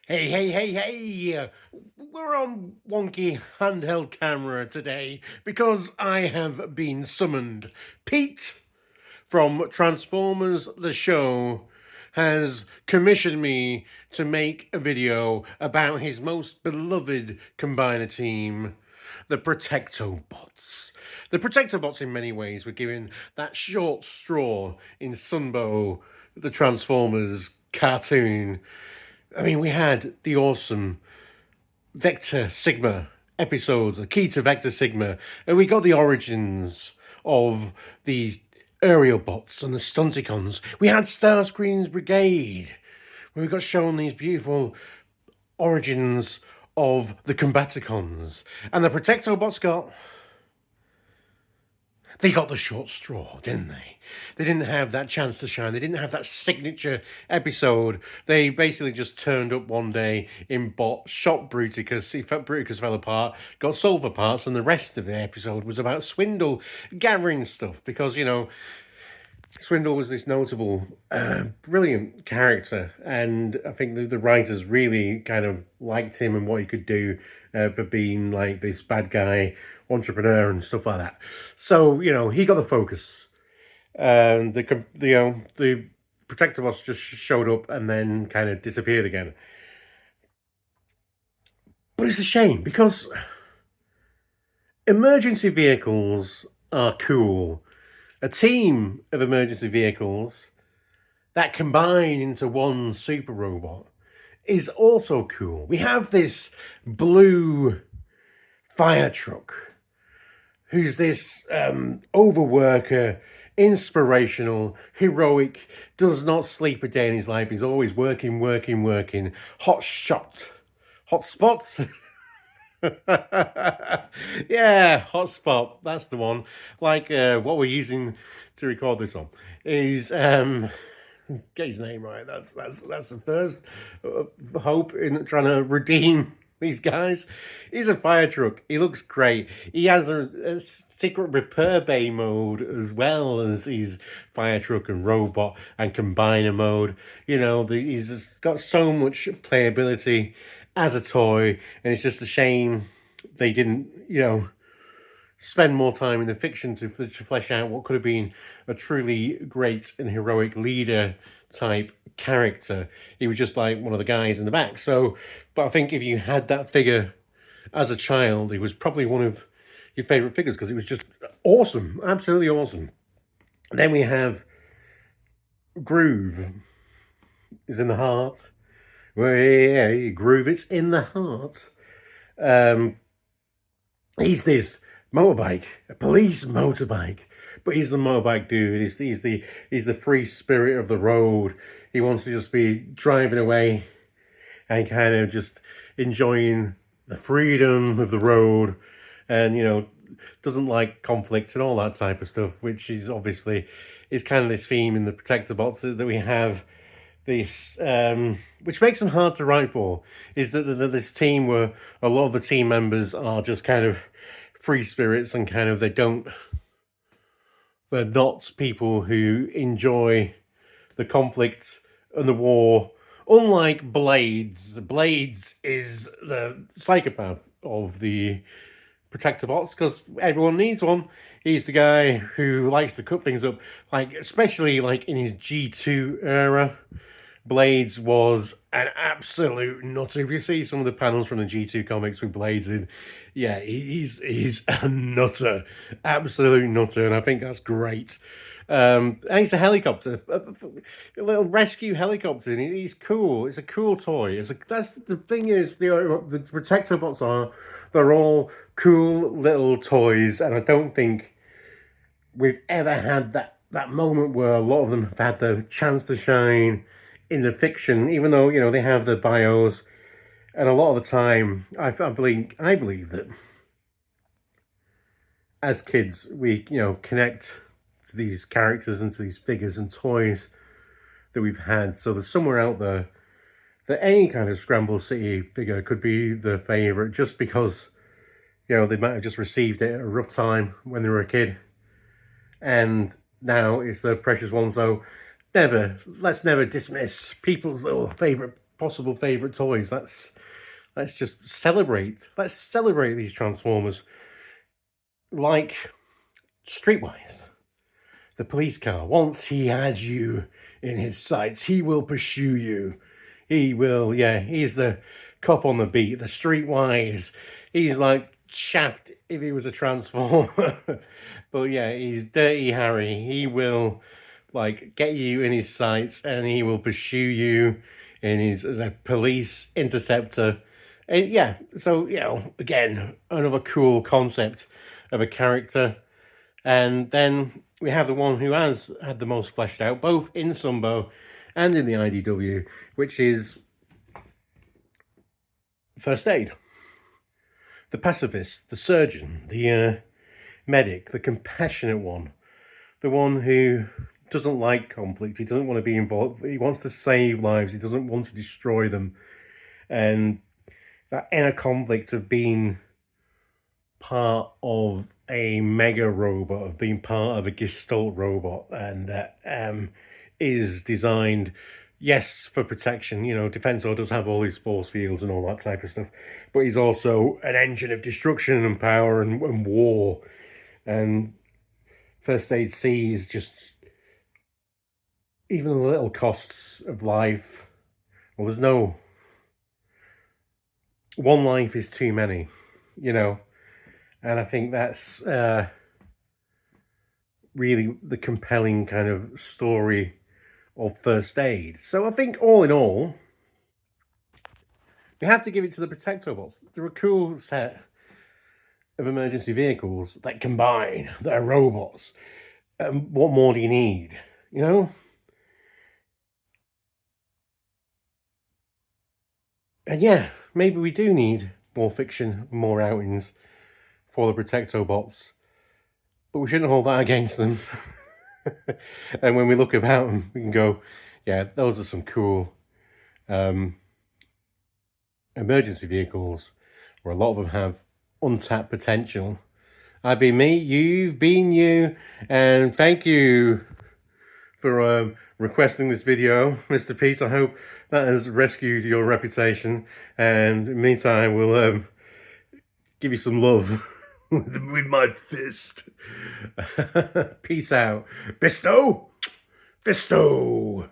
Hey. We're on wonky handheld camera today because I have been summoned. Pete from Transformers the Show has commissioned me to make a video about his most beloved combiner team, the Protectobots. The Protectobots, in many ways, were given that short straw in Sunbow, the Transformers cartoon. I mean, we had the awesome Vector Sigma episodes, the key to Vector Sigma, and we got the origins of the aerial bots and the stunticons. We had Starscream's Brigade, where we got shown these beautiful origins of the Combaticons. And the Protectobots they got the short straw, didn't they? They didn't have that chance to shine. They didn't have that signature episode. They basically just turned up one day in bot, shot Bruticus fell apart, got Silver parts, and the rest of the episode was about Swindle gathering stuff because, Swindle was this notable, brilliant character, and I think the writers really kind of liked him and what he could do for being like this bad guy entrepreneur and stuff like that. So he got the focus, and the Protectobots just showed up and then kind of disappeared again. But it's a shame because emergency vehicles are cool. A team of emergency vehicles that combine into one super robot is also cool. We have this blue fire truck who's this overworker, inspirational, heroic, does not sleep a day in his life. He's always working. Hot spots. Yeah, hotspot. That's the one. Like what we're using to record this on is get his name right. That's the first hope in trying to redeem these guys. He's a fire truck. He looks great. He has a secret repair bay mode as well as his fire truck and robot and combiner mode. He's just got so much playability as a toy, and it's just a shame they didn't, spend more time in the fiction to flesh out what could have been a truly great and heroic leader type character. He was just like one of the guys in the back. So, but I think if you had that figure as a child, he was probably one of your favorite figures because it was just awesome, absolutely awesome. Then we have Groove is in the heart. Well, yeah, Groove, it's in the heart. He's this motorbike, a police motorbike, but he's the motorbike dude. He's the free spirit of the road. He wants to just be driving away and kind of just enjoying the freedom of the road, and doesn't like conflict and all that type of stuff, which is obviously is kind of this theme in the Protectobots that we have. This, which makes them hard to write for, is that this team where a lot of the team members are just kind of free spirits and kind of they're not people who enjoy the conflict and the war. Unlike Blades is the psychopath of the Protectobots because everyone needs one. He's the guy who likes to cut things up, like especially like in his G2 era. Blades was an absolute nutter. If you see some of the panels from the G2 comics with Blades in, yeah, he's a nutter, absolute nutter, and I think that's great. And he's a helicopter, a little rescue helicopter. And he's cool. It's a cool toy. That's the thing is the Protectobots they're all cool little toys, and I don't think we've ever had that moment where a lot of them have had the chance to shine in the fiction, even though they have the bios, and a lot of the time, I believe that as kids we connect to these characters and to these figures and toys that we've had. So there's somewhere out there that any kind of Scramble City figure could be the favorite, just because they might have just received it at a rough time when they were a kid, and now it's the precious one. So let's never dismiss people's little favorite possible favourite toys. Let's just celebrate. Let's celebrate these Transformers. Like Streetwise, the police car. Once he has you in his sights, he will pursue you. He will, yeah, he's the cop on the beat, the Streetwise. He's like Shaft if he was a Transformer. But yeah, he's Dirty Harry. He will like get you in his sights and he will pursue you in his as a police interceptor. And yeah, so you know, again, another cool concept of a character. And then we have the one who has had the most fleshed out, both in Sunbow and in the IDW, which is First Aid. The pacifist, the surgeon, the medic, the compassionate one, the one who doesn't like conflict, he doesn't want to be involved, he wants to save lives, he doesn't want to destroy them. And that inner conflict of being part of a mega robot, of being part of a Gestalt robot, and that is designed, yes, for protection. You know, Defensor does have all these force fields and all that type of stuff, but he's also an engine of destruction and power and war. And First Aid sees just even the little costs of life. Well, there's no one life is too many, you know. And I think that's really the compelling kind of story of First Aid. So I think all in all, we have to give it to the Protectobots. They're a cool set of emergency vehicles that combine, that are robots. What more do you need, you know? And yeah, maybe we do need more fiction, more outings for the Protectobots, but we shouldn't hold that against them. And when we look about them, we can go, yeah, those are some cool emergency vehicles where a lot of them have untapped potential. I've been me, you've been you, and thank you for requesting this video, Mr. Pete. I hope that has rescued your reputation, and in the meantime, we'll give you some love with my fist. Peace out. Bisto! Fisto!